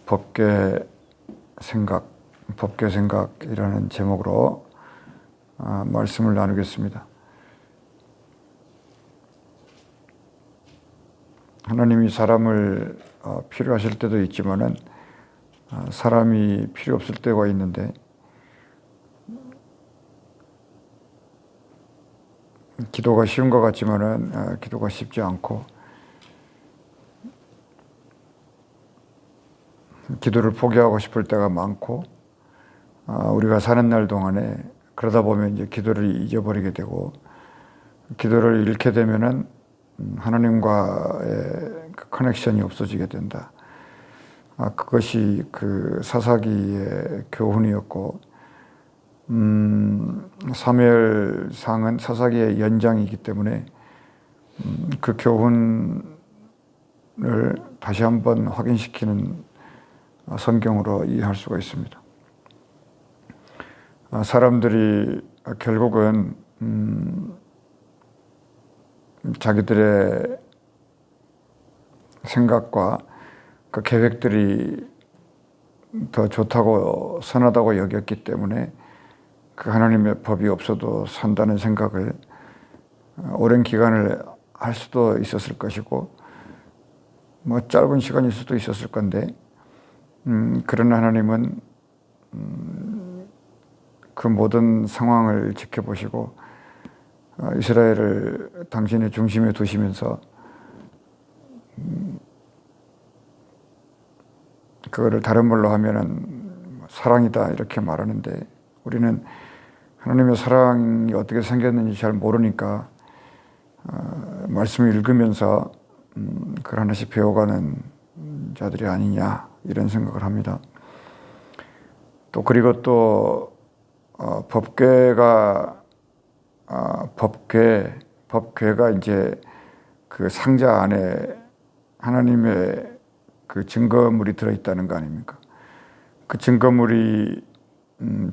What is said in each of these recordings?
법궤 생각, 법궤 생각이라는 제목으로 말씀을 나누겠습니다. 하나님이 사람을 필요하실 때도 있지만은 사람이 필요 없을 때가 있는데, 기도가 쉬운 것 같지만은 기도가 쉽지 않고, 기도를 포기하고 싶을 때가 많고, 우리가 사는 날 동안에 그러다 보면 이제 기도를 잊어버리게 되고, 기도를 잃게 되면은 하나님과의 그 커넥션이 없어지게 된다. 그것이 그 사사기의 교훈이었고, 사무엘상은 사사기의 연장이기 때문에 그 교훈을 다시 한번 확인시키는 성경으로 이해할 수가 있습니다. 사람들이 결국은 자기들의 생각과 그 계획들이 더 좋다고 선하다고 여겼기 때문에 그 하나님의 법이 없어도 산다는 생각을 오랜 기간을 할 수도 있었을 것이고, 뭐 짧은 시간일 수도 있었을 건데, 그런 하나님은 그 모든 상황을 지켜보시고 이스라엘을 당신의 중심에 두시면서 그거를 다른 말로 하면은 사랑이다 이렇게 말하는데, 우리는 하나님의 사랑이 어떻게 생겼는지 잘 모르니까 말씀을 읽으면서 그걸 하나씩 배워가는 자들이 아니냐 이런 생각을 합니다. 또 그리고 또 법궤가 이제 그 상자 안에 하나님의 그 증거물이 들어있다는 거 아닙니까? 그 증거물이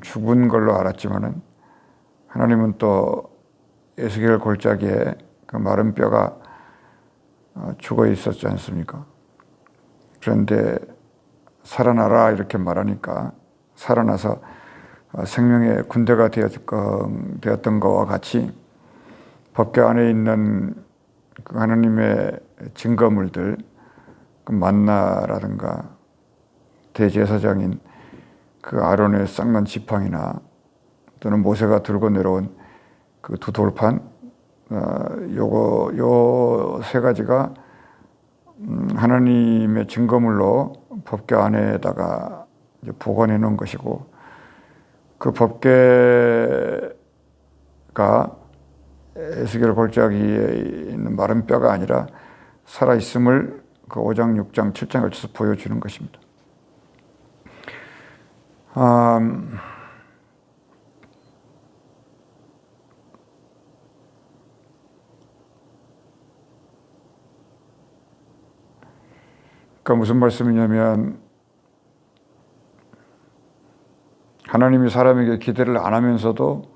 죽은 걸로 알았지만은 하나님은 또 에스겔 골짜기에 그 마른 뼈가 죽어 있었지 않습니까? 그런데 살아나라 이렇게 말하니까 살아나서 생명의 군대가 되었던 것과 같이 법궤 안에 있는 그 하나님의 증거물들, 그 만나라든가 대제사장인 그 아론의 쌍난 지팡이나 또는 모세가 들고 내려온 그 두 돌판, 요 세 가지가 하나님의 증거물로 법궤 안에다가 이제 보관해 놓은 것이고, 그 법궤가 에스겔 골짜기에 있는 마른 뼈가 아니라 살아 있음을 그 5장, 6장, 7장을 걸쳐서 보여주는 것입니다. 그러니까 무슨 말씀이냐면, 하나님이 사람에게 기대를 안 하면서도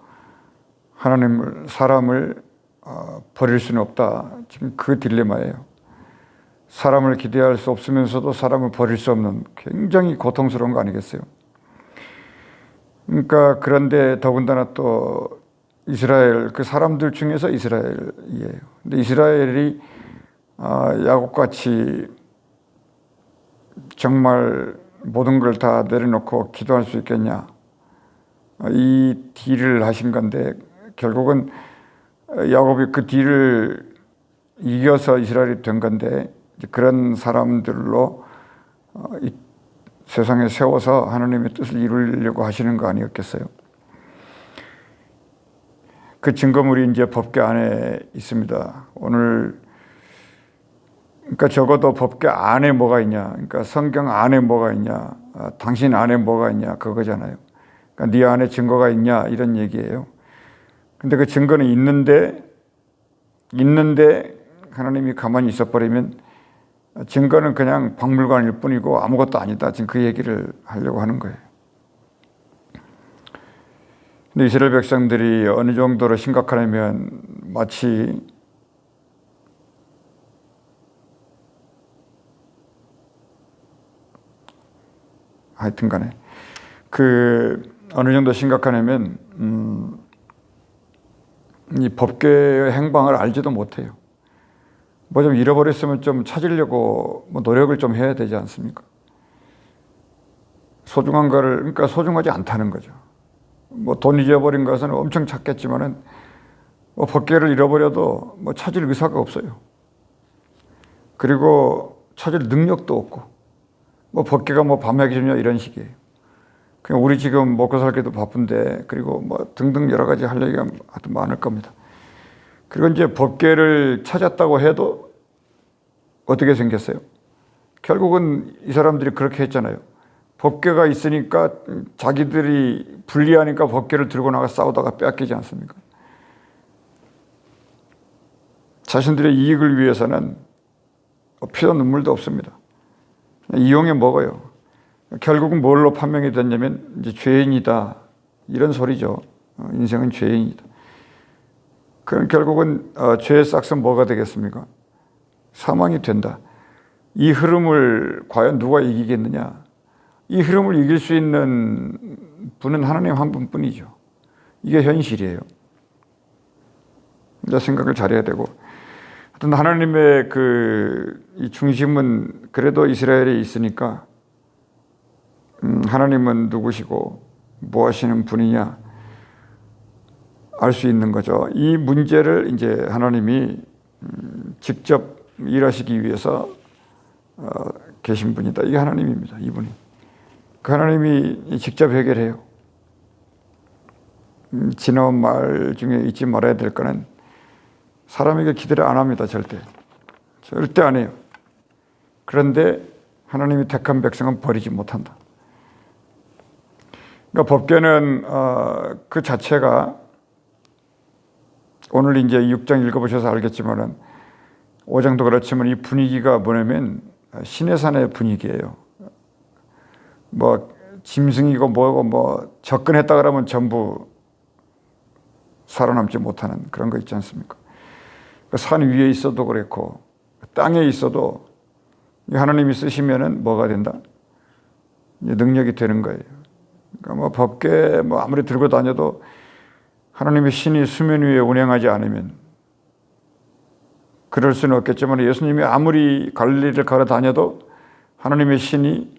사람을 버릴 수는 없다. 지금 그 딜레마예요. 사람을 기대할 수 없으면서도 사람을 버릴 수 없는 굉장히 고통스러운 거 아니겠어요? 그러니까 그런데 더군다나 또 이스라엘, 그 사람들 중에서 이스라엘이에요. 근데 이스라엘이 야곱같이 정말 모든 걸 다 내려놓고 기도할 수 있겠냐, 이 딜을 하신 건데, 결국은 야곱이 그 딜을 이겨서 이스라엘이 된 건데, 그런 사람들로 이 세상에 세워서 하나님의 뜻을 이루려고 하시는 거 아니었겠어요? 그 증거물이 이제 법궤 안에 있습니다. 오늘 그러니까 적어도 법궤 안에 뭐가 있냐, 그러니까 성경 안에 뭐가 있냐, 당신 안에 뭐가 있냐, 그거잖아요. 그러니까 네 안에 증거가 있냐 이런 얘기예요. 근데 그 증거는 있는데 하나님이 가만히 있어버리면 증거는 그냥 박물관일 뿐이고 아무것도 아니다. 지금 그 얘기를 하려고 하는 거예요. 근데 이스라엘 백성들이 어느 정도로 심각하냐면, 마치 하여튼간에 어느 정도 심각하냐면 이 법계의 행방을 알지도 못해요. 뭐 좀 잃어버렸으면 좀 찾으려고 뭐 노력을 좀 해야 되지 않습니까? 소중한 거를, 그러니까 소중하지 않다는 거죠. 뭐 돈 잊어버린 것은 엄청 찾겠지만은 뭐 법계를 잃어버려도 뭐 찾을 의사가 없어요. 그리고 찾을 능력도 없고, 뭐 법계가 뭐 밤야기 주냐 이런 식이에요. 그냥 우리 지금 먹고 살기도 바쁜데, 그리고 뭐 등등 여러 가지 할 얘기가 하여튼 많을 겁니다. 그리고 이제 법계를 찾았다고 해도 어떻게 생겼어요? 결국은 이 사람들이 그렇게 했잖아요. 법계가 있으니까 자기들이 불리하니까 법계를 들고 나가 싸우다가 뺏기지 않습니까? 자신들의 이익을 위해서는 피도 눈물도 없습니다. 이용해 먹어요. 결국은 뭘로 판명이 됐냐면 이제 죄인이다 이런 소리죠. 인생은 죄인이다. 그럼 결국은 죄의 싹은 뭐가 되겠습니까? 사망이 된다. 이 흐름을 과연 누가 이기겠느냐? 이 흐름을 이길 수 있는 분은 하나님 한 분뿐이죠. 이게 현실이에요. 이제 생각을 잘해야 되고, 하여튼 하나님의 이 중심은 그래도 이스라엘에 있으니까 하나님은 누구시고 뭐 하시는 분이냐 알 수 있는 거죠. 이 문제를 이제 하나님이 직접 일하시기 위해서 계신 분이다. 이게 하나님입니다. 이분이. 그 하나님이 직접 해결해요. 지나온 말 중에 잊지 말아야 될 거는 사람에게 기대를 안 합니다. 절대 안 해요. 그런데 하나님이 택한 백성은 버리지 못한다. 그러니까 법궤는 그 자체가 오늘 이제 6장 읽어보셔서 알겠지만은 5장도 그렇지만 이 분위기가 뭐냐면 시내산의 분위기예요. 뭐 짐승이고 뭐고 뭐 접근했다 그러면 전부 살아남지 못하는 그런 거 있지 않습니까? 산 위에 있어도 그렇고 땅에 있어도 하나님이 쓰시면은 뭐가 된다? 능력이 되는 거예요. 그러니까 뭐 법궤 뭐 아무리 들고 다녀도 하나님의 신이 수면 위에 운행하지 않으면 그럴 수는 없겠지만 예수님이 아무리 갈릴리를 걸어 다녀도 하나님의 신이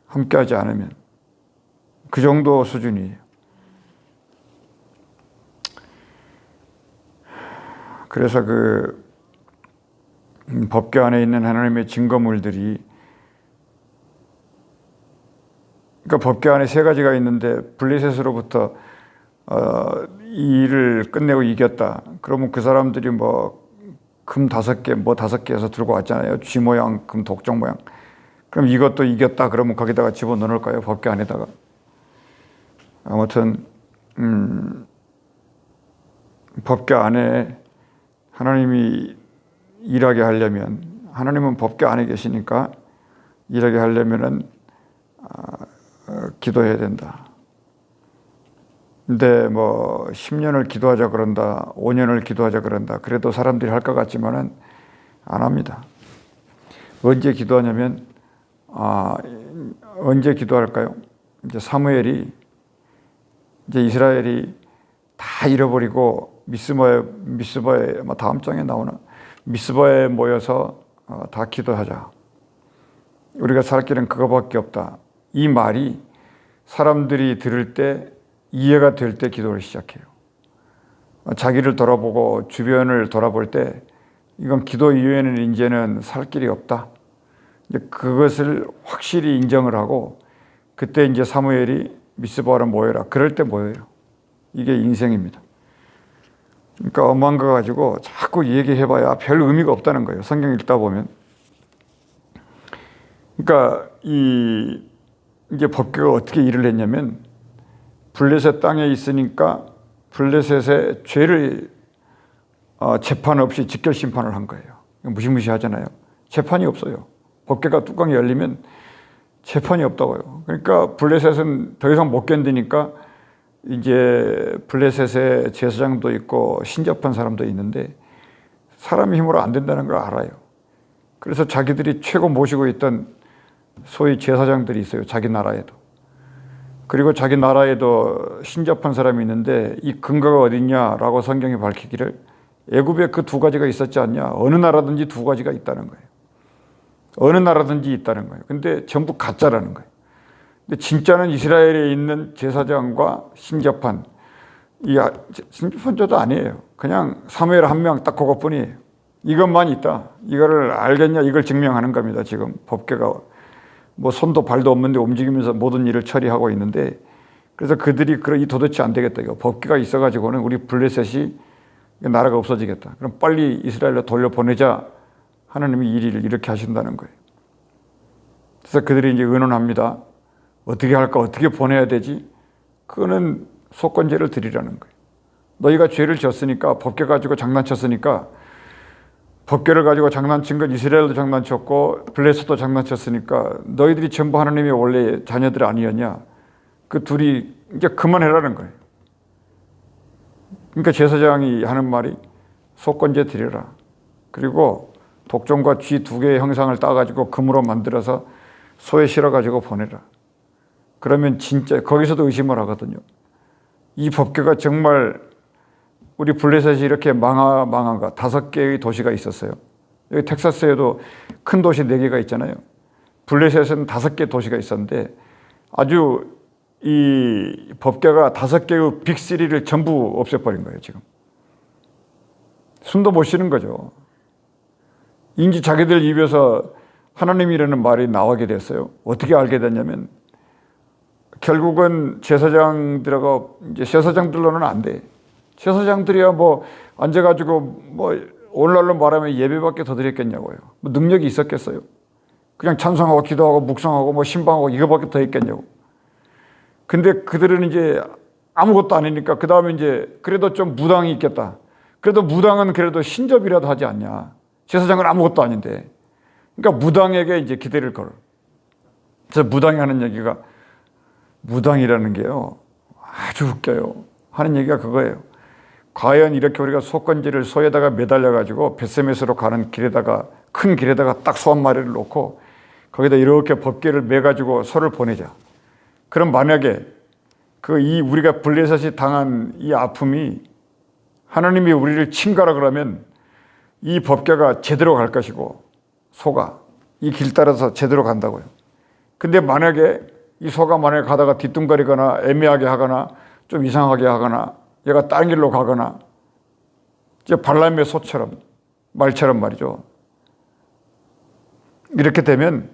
함께하지 않으면 그 정도 수준이에요. 그래서 법궤 안에 있는 하나님의 증거물들이, 그러니까 법궤 안에 세 가지가 있는데 블레셋으로부터 이 일을 끝내고 이겼다. 그러면 그 사람들이 뭐 금 5개, 뭐 5개 해서 들고 왔잖아요. 쥐 모양, 금 독종 모양. 그럼 이것도 이겼다. 그러면 거기다가 집어넣을까요? 법궤 안에다가. 아무튼 법궤 안에 하나님이 일하게 하려면, 하나님은 법궤 안에 계시니까 일하게 하려면은 기도해야 된다. 근데 뭐 10년을 기도하자 그런다, 5년을 기도하자 그런다. 그래도 사람들이 할 것 같지만은 안 합니다. 언제 기도하냐면 언제 기도할까요? 이제 사무엘이 이제 이스라엘이 다 잃어버리고 미스바에 아마 다음 장에 나오나 미스바에 모여서 다 기도하자. 우리가 살 길은 그거밖에 없다. 이 말이 사람들이 들을 때 이해가 될 때 기도를 시작해요. 자기를 돌아보고 주변을 돌아볼 때 이건 기도 이외에는 이제는 살 길이 없다. 이제 그것을 확실히 인정을 하고 그때 이제 사무엘이 미스바로 모여라. 그럴 때 모여요. 이게 인생입니다. 그러니까 엄한 거 가지고 자꾸 얘기해봐야 별 의미가 없다는 거예요. 성경 읽다 보면. 그러니까 이제 법궤가 어떻게 일을 했냐면 블레셋 땅에 있으니까 블레셋의 죄를 재판 없이 직결 심판을 한 거예요. 무시무시하잖아요. 재판이 없어요. 법궤가 뚜껑이 열리면 재판이 없다고요. 그러니까 블레셋은 더 이상 못 견디니까 이제 블레셋의 제사장도 있고 신접한 사람도 있는데 사람의 힘으로 안 된다는 걸 알아요. 그래서 자기들이 최고 모시고 있던 소위 제사장들이 있어요. 자기 나라에도. 그리고 자기 나라에도 신접한 사람이 있는데 이 근거가 어딨냐라고 성경이 밝히기를 애굽에 그 두 가지가 있었지 않냐. 어느 나라든지 두 가지가 있다는 거예요. 어느 나라든지 있다는 거예요. 근데 전부 가짜라는 거예요. 근데 진짜는 이스라엘에 있는 제사장과 신접한, 신접한 자도 아니에요. 그냥 사무엘 한 명 딱 그것뿐이에요. 이것만 있다. 이거를 알겠냐, 이걸 증명하는 겁니다. 지금 법궤가 뭐 손도 발도 없는데 움직이면서 모든 일을 처리하고 있는데, 그래서 그들이 이 도대체 안 되겠다. 이거 법궤가 있어가지고는 우리 블레셋이 나라가 없어지겠다. 그럼 빨리 이스라엘로 돌려보내자. 하나님이 일을 이렇게 하신다는 거예요. 그래서 그들이 이제 의논합니다. 어떻게 할까? 어떻게 보내야 되지? 그거는 속건제를 드리라는 거예요. 너희가 죄를 졌으니까, 법궤 가지고 장난쳤으니까, 법궤를 가지고 장난친 건 이스라엘도 장난쳤고 블레셋도 장난쳤으니까 너희들이 전부 하나님의 원래 자녀들 아니었냐? 그 둘이 이제 그만해라는 거예요. 그러니까 제사장이 하는 말이 속건제 드려라. 그리고 독종과 쥐 두 개의 형상을 따가지고 금으로 만들어서 소에 실어가지고 보내라. 그러면 진짜 거기서도 의심을 하거든요. 이 법궤가 정말 우리 블레셋이 이렇게 망한가? 5개의 도시가 있었어요. 여기 텍사스에도 큰 도시 4개가 있잖아요. 블레셋은 5개 도시가 있었는데 아주 이 법궤가 5개의 빅3를 전부 없애버린 거예요, 지금. 숨도 못 쉬는 거죠. 인지 자기들 입에서 하나님이라는 말이 나오게 됐어요. 어떻게 알게 됐냐면 결국은 제사장들하고 이제 제사장들로는 안 돼. 제사장들이야 뭐 앉아가지고 뭐 오늘날로 말하면 예배밖에 더 드렸겠냐고요. 뭐 능력이 있었겠어요. 그냥 찬송하고 기도하고 묵상하고 뭐 신방하고 이거밖에 더 있겠냐고. 근데 그들은 이제 아무것도 아니니까 그 다음에 이제 그래도 좀 무당이 있겠다. 그래도 무당은 그래도 신접이라도 하지 않냐. 제사장은 아무것도 아닌데. 그러니까 무당에게 이제 기대를 걸어. 그래서 무당이 하는 얘기가, 무당이라는 게요 아주 웃겨요. 하는 얘기가 그거예요. 과연 이렇게 우리가 속건지를 소에다가 매달려가지고 벳세메스로 가는 길에다가, 큰 길에다가 딱 소 한 마리를 놓고 거기다 이렇게 법궤를 매가지고 소를 보내자. 그럼 만약에 우리가 블레셋이 당한 이 아픔이 하나님이 우리를 친가라 그러면 이 법궤가 제대로 갈 것이고 소가 이 길 따라서 제대로 간다고요. 근데 만약에 이 소가 만약에 가다가 뒤뚱거리거나 애매하게 하거나 좀 이상하게 하거나 얘가 다른 길로 가거나 이제 발람의 소처럼 말처럼 말이죠. 이렇게 되면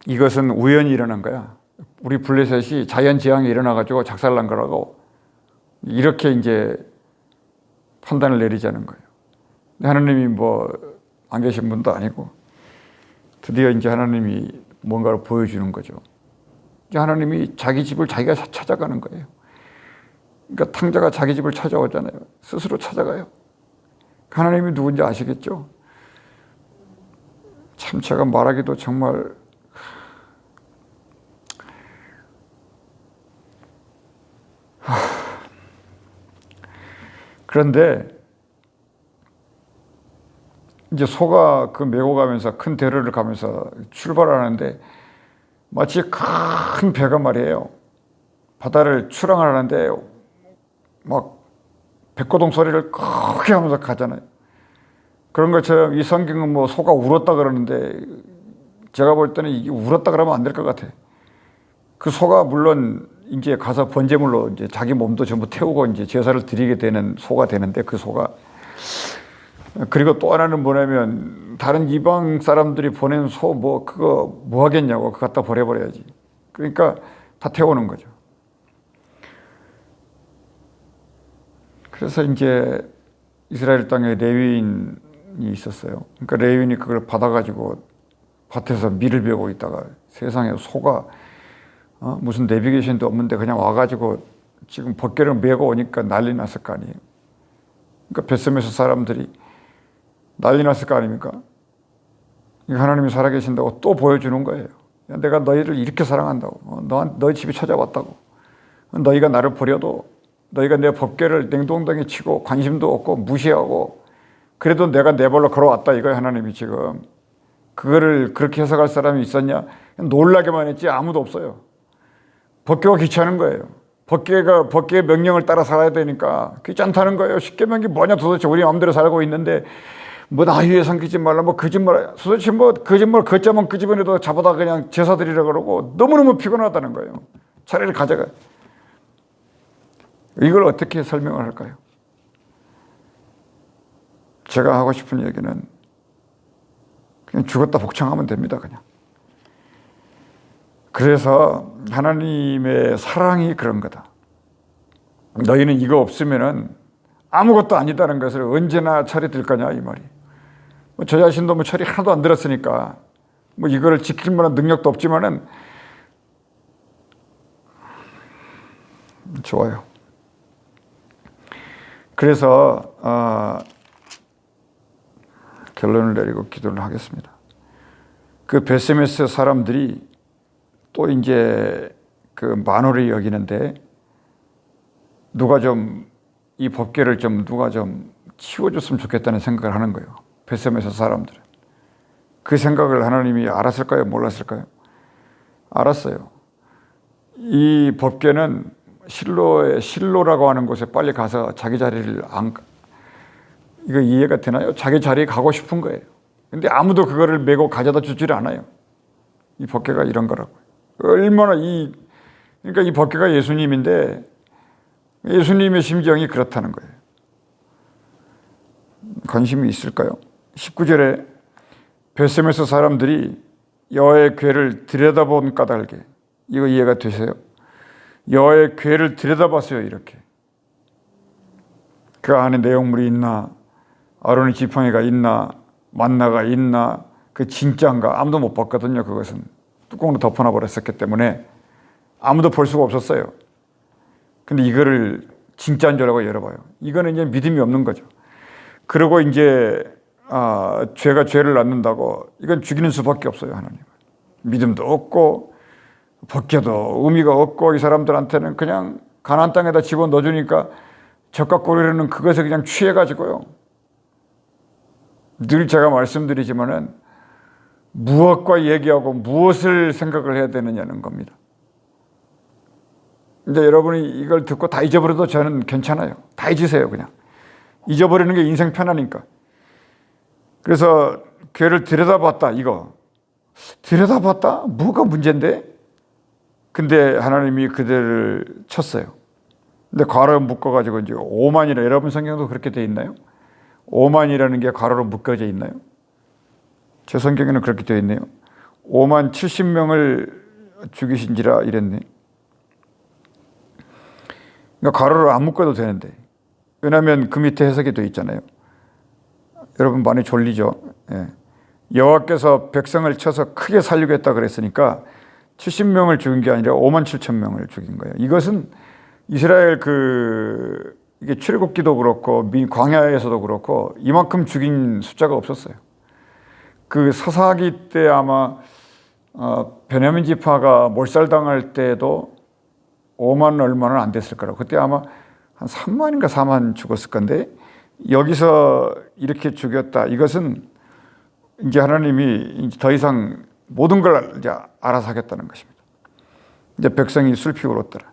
이것은 우연히 일어난 거야. 우리 블레셋이 자연재앙이 일어나가지고 작살난 거라고 이렇게 이제 판단을 내리자는 거예요. 하나님이 뭐 안 계신 분도 아니고 드디어 이제 하나님이 뭔가를 보여주는 거죠. 이제 하나님이 자기 집을 자기가 찾아가는 거예요. 그러니까 탕자가 자기 집을 찾아오잖아요. 스스로 찾아가요. 하나님이 누군지 아시겠죠? 참 제가 말하기도 정말 그런데 이제 소가 그 메고 가면서 큰 대로를 가면서 출발하는데 마치 큰 배가 말이에요. 바다를 출항하는데 막 백고동 소리를 크게 하면서 가잖아요. 그런 것처럼 이 성경은 뭐 소가 울었다 그러는데 제가 볼 때는 이게 울었다 그러면 안 될 것 같아. 그 소가 물론 이제 가서 번제물로 이제 자기 몸도 전부 태우고 이제 제사를 드리게 되는 소가 되는데 그 소가, 그리고 또 하나는 뭐냐면 다른 이방 사람들이 보낸 소 뭐 그거 뭐 하겠냐고 그거 갖다 버려버려야지. 그러니까 다 태우는 거죠. 그래서 이제 이스라엘 땅에 레위인이 있었어요. 그러니까 레위인이 그걸 받아가지고 밭에서 밀을 베고 있다가 세상에 소가 무슨 내비게이션도 없는데 그냥 와가지고 지금 법궤를 메고 오니까 난리 났을 거 아니에요. 그러니까 벳세메스 사람들이 난리 났을 거 아닙니까? 하나님이 살아계신다고 또 보여주는 거예요. 내가 너희를 이렇게 사랑한다고. 너희 집에 찾아왔다고. 너희가 나를 버려도 너희가 내 법궤를 냉동덩이 치고 관심도 없고 무시하고 그래도 내가 내 발로 걸어왔다 이거예요. 하나님이 지금 그거를 그렇게 해석할 사람이 있었냐? 놀라게만 했지 아무도 없어요. 법궤가 귀찮은 거예요. 법궤의 명령을 따라 살아야 되니까 귀찮다는 거예요. 십계명이 뭐냐 도대체 우리 마음대로 살고 있는데 뭐 나위에 삼키지 말라 뭐 거짓말 도대체 뭐 거짓말 걷자만 끄집어내도 잡아다 그냥 제사 드리라 그러고 너무너무 피곤하다는 거예요. 차라리 가져가. 이걸 어떻게 설명을 할까요? 제가 하고 싶은 얘기는 그냥 죽었다 복창하면 됩니다. 그냥. 그래서 하나님의 사랑이 그런 거다. 너희는 이거 없으면은 아무것도 아니다는 것을 언제나 철이 들 거냐 이 말이. 저 자신도 철이 하나도 안 들었으니까 이거를 지킬 만한 능력도 없지만은 좋아요. 그래서 결론을 내리고 기도를 하겠습니다. 그 베세메스 사람들이 또 이제 그 만홀히 여기는데 누가 좀 이 법궤를 좀 누가 좀 치워줬으면 좋겠다는 생각을 하는 거예요. 베세메스 사람들은. 그 생각을 하나님이 알았을까요? 몰랐을까요? 알았어요. 이 법궤는 실로라고 하는 곳에 빨리 가서 자기 자리를 이거 이해가 되나요? 자기 자리에 가고 싶은 거예요. 근데 아무도 그거를 메고 가져다 주질 않아요. 이 법궤가 이런 거라고요. 얼마나 그러니까 이 법궤가 예수님인데 예수님의 심정이 그렇다는 거예요. 관심이 있을까요? 19절에 베세메스 사람들이 여호와의 궤를 들여다본 까닭에 이거 이해가 되세요? 여호와의 궤를 들여다봤어요. 이렇게. 그 안에 내용물이 있나? 아론의 지팡이가 있나? 만나가 있나? 그 진짜인가? 아무도 못 봤거든요. 그것은. 뚜껑으로 덮어놔 버렸었기 때문에 아무도 볼 수가 없었어요. 근데 이거를 진짜인 줄 알고 열어봐요. 이거는 이제 믿음이 없는 거죠. 그리고 이제 죄가 죄를 낳는다고 이건 죽이는 수밖에 없어요. 하나님은. 믿음도 없고 벗겨도 의미가 없고 이 사람들한테는 그냥 가나안 땅에다 집어넣어주니까 젖과 꼬리로는 그것에 그냥 취해가지고요. 늘 제가 말씀드리지만은 무엇과 얘기하고 무엇을 생각을 해야 되느냐는 겁니다. 근데 여러분이 이걸 듣고 다 잊어버려도 저는 괜찮아요. 다 잊으세요. 그냥. 잊어버리는 게 인생 편하니까. 그래서 궤를 들여다봤다. 이거. 들여다봤다? 뭐가 문제인데? 근데 하나님이 그들을 쳤어요. 근데 괄호에 묶어가지고 이제 5만이라 여러분 성경도 그렇게 돼 있나요? 5만이라는 게 괄호로 묶어져 있나요? 제 성경에는 그렇게 되어 있네요. 5만 70명을 죽이신지라 이랬네. 그러니까 괄호를 안 묶어도 되는데. 왜냐하면 그 밑에 해석이 되어 있잖아요. 여러분 많이 졸리죠? 예. 여호와께서 백성을 쳐서 크게 살리겠다 그랬으니까 70명을 죽인 게 아니라 5만 7천 명을 죽인 거예요. 이것은 이스라엘 이게 출애굽기도 그렇고 광야에서도 그렇고 이만큼 죽인 숫자가 없었어요. 그 사사기 때 아마 베냐민 지파가 몰살당할 때도 5만 얼마는 안 됐을 거라고. 그때 아마 한 3만인가 4만 죽었을 건데 여기서 이렇게 죽였다. 이것은 이제 하나님이 이제 더 이상 모든 걸 이제 알아서 하겠다는 것입니다. 이제 백성이 슬피 울었더라.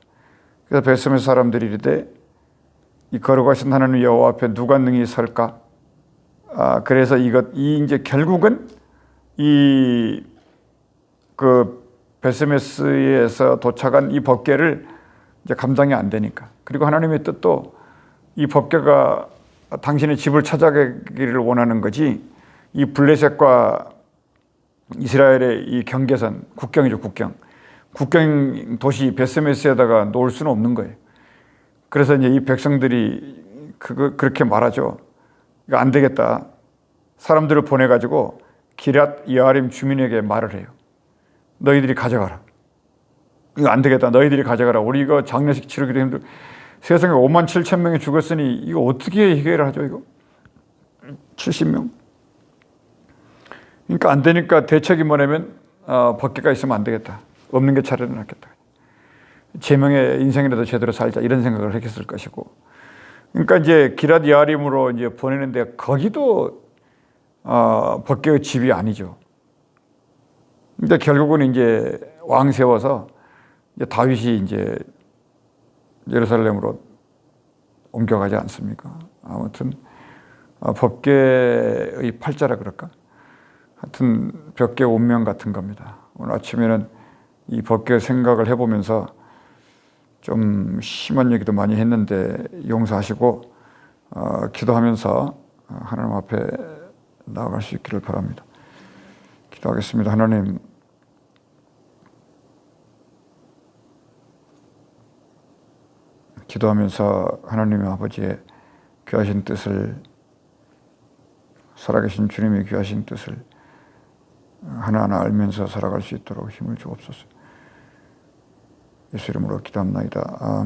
그래서 베세메스 사람들이 이르되 이 거룩하신 하나님 여호와 앞에 누가 능히 설까? 그래서 이제 결국은 그 베세메스에서 도착한 이 법궤를 이제 감당이 안 되니까. 그리고 하나님의 뜻도 이 법궤가 당신의 집을 찾아가기를 원하는 거지 이 블레셋과 이스라엘의 이 경계선, 국경이죠, 국경 도시 베세메스에다가 놓을 수는 없는 거예요. 그래서 이제 이 백성들이 그렇게 말하죠. 이거 안 되겠다. 사람들을 보내가지고 기럇 여아림 주민에게 말을 해요. 너희들이 가져가라. 이거 안 되겠다. 너희들이 가져가라. 우리 이거 장례식 치르기도 힘들고 세상에 5만 7천 명이 죽었으니 이거 어떻게 해결을 하죠, 이거? 70명? 그러니까 안 되니까 대책이 뭐냐면 법궤가 있으면 안 되겠다. 없는 게 차라리 낫겠다. 제명의 인생이라도 제대로 살자 이런 생각을 했을 것이고. 그러니까 이제 기럇 여아림으로 이제 보내는데 거기도 법궤의 집이 아니죠. 근데 결국은 이제 왕 세워서 이제 다윗이 이제 예루살렘으로 옮겨가지 않습니까? 아무튼 법궤의 팔자라 그럴까? 하여튼 벽계 운명 같은 겁니다. 오늘 아침에는 이 법궤 생각을 해보면서 좀 심한 얘기도 많이 했는데 용서하시고 기도하면서 하나님 앞에 나아갈 수 있기를 바랍니다. 기도하겠습니다. 하나님, 기도하면서 하나님의 아버지의 귀하신 뜻을, 살아계신 주님의 귀하신 뜻을 하나하나 알면서 살아갈 수 있도록 힘을 주옵소서. 예수 이름으로 기도합나이다.